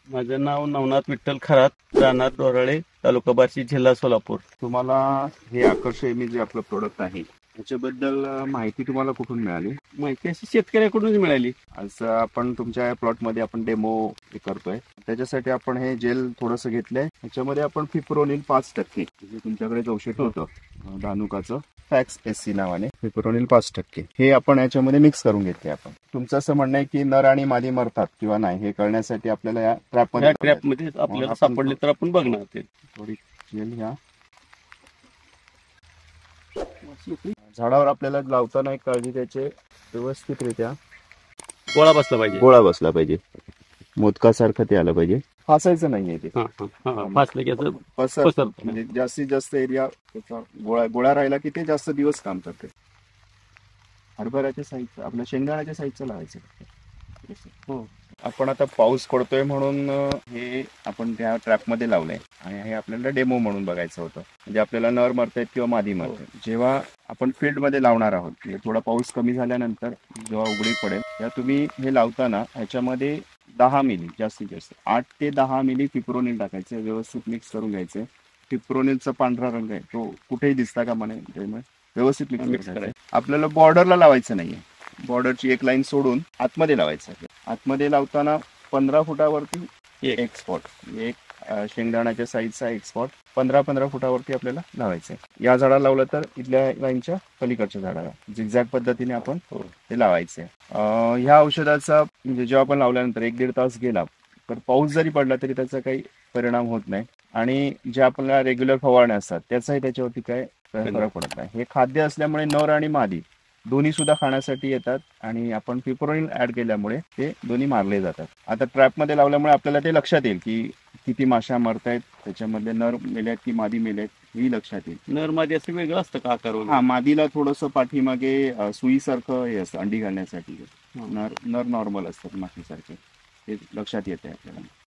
माझं नाव नवनाथ विठ्ठल खरात, राहणार डोराळे, तालुका बार्शी, जिल्हा सोलापूर. तुम्हाला हे आकर्षणी जे आपलं प्रोडक्ट आहे त्याच्याबद्दल माहिती तुम्हाला कुठून मिळाली? माहिती अशी शेतकऱ्याकडूनच मिळाली. आज आपण तुमच्या प्लॉटमध्ये आपण डेमो करतोय, त्याच्यासाठी आपण हे जेल थोडंसं घेतलंय. ह्याच्यामध्ये आपण फिप्रोनिल 5% जे तुमच्याकडे औषध होतं धानुकाचं फॅक्स SC नावाने फिप्रोनिल 5% हे आपण याच्यामध्ये मिक्स करून घेतले. आपण तुमचं असं म्हणणं आहे की नर आणि मादी मरतात किंवा नाही हे कळण्यासाठी आपल्याला या या ट्रॅपमध्ये ट्रॅपमध्ये आपल्याला सापडले तर आपण बघणार ते. थोडी जेल घ्या. झाडावर आपल्याला लावताना एक काळजी त्याचे व्यवस्थितरित्या गोळा बसला पाहिजे. गोळा बसला पाहिजे, मोदकासारखं ते आलं पाहिजे, फासायचं नाहीये ते. फासलं की असं पसरतं म्हणजे जास्तीत जास्त एरिया त्याचा गोळा राहिला की ते जास्त दिवस काम करते. हरभऱ्याच्या साईजचं आपल्या शेंगदाण्याच्या साईजचं लावायचं. हो. आपण आता पाऊस पडतोय म्हणून हे आपण त्या ट्रॅपमध्ये लावलंय आणि हे आपल्याला डेमो म्हणून बघायचं होतं. म्हणजे आपल्याला नर मरतायत किंवा मादी मरतायत. जेव्हा आपण फील्डमध्ये लावणार आहोत म्हणजे थोडा पाऊस कमी झाल्यानंतर जेव्हा उघडी पडेल तेव्हा तुम्ही हे लावताना ह्याच्यामध्ये 10 मिली जास्तीत जास्त 8 ते 10 मिली फिप्रोनिल टाकायचे, व्यवस्थित मिक्स करून घ्यायचे. फिप्रोनिलचा पांढरा रंग आहे तो कुठेही दिसता का म्हणे व्यवस्थित मिक्स करायचं. आपल्याला बॉर्डरला लावायचं नाहीये, बॉर्डरची एक लाईन सोडून आतमध्ये लावायचं. आतमध्ये लावताना 15 फुटावरती एक स्पॉट, एक शेंगदाण्याच्या साईजचा एक स्पॉट 15-15 फुटावरती आपल्याला लावायचं आहे. या झाडाला लावलं तर इथल्या लाईनच्या पलीकडच्या झाडाला झिगझॅग पद्धतीने आपण ते लावायचंय. ह्या औषधाचा म्हणजे जेव्हा आपण लावल्यानंतर 1-1.5 तास गेला तर पाऊस जरी पडला तरी त्याचा काही परिणाम होत नाही आणि जे आपल्याला रेग्युलर फवारण्या असतात त्याचाही त्याच्यावरती काय फरक पडत नाही. हे खाद्य असल्यामुळे नर आणि मादी दोन्ही सुद्धा खाण्यासाठी येतात आणि आपण फिप्रोनिल ऍड केल्यामुळे ते दोन्ही मारले जातात. आता ट्रॅपमध्ये लावल्यामुळे आपल्याला ते लक्षात येईल की किती माशा मरतायत, त्याच्यामध्ये नर मेल्यात की मादी मेल्यात ही लक्षात येईल. नर मादी असं वेगळं असतं का आकार? हा, मादीला थोडंसं पाठीमागे सुईसारखं हे असतं अंडी घालण्यासाठी. नर नॉर्मल असतात माशीसारखे, ते लक्षात येते आपल्याला.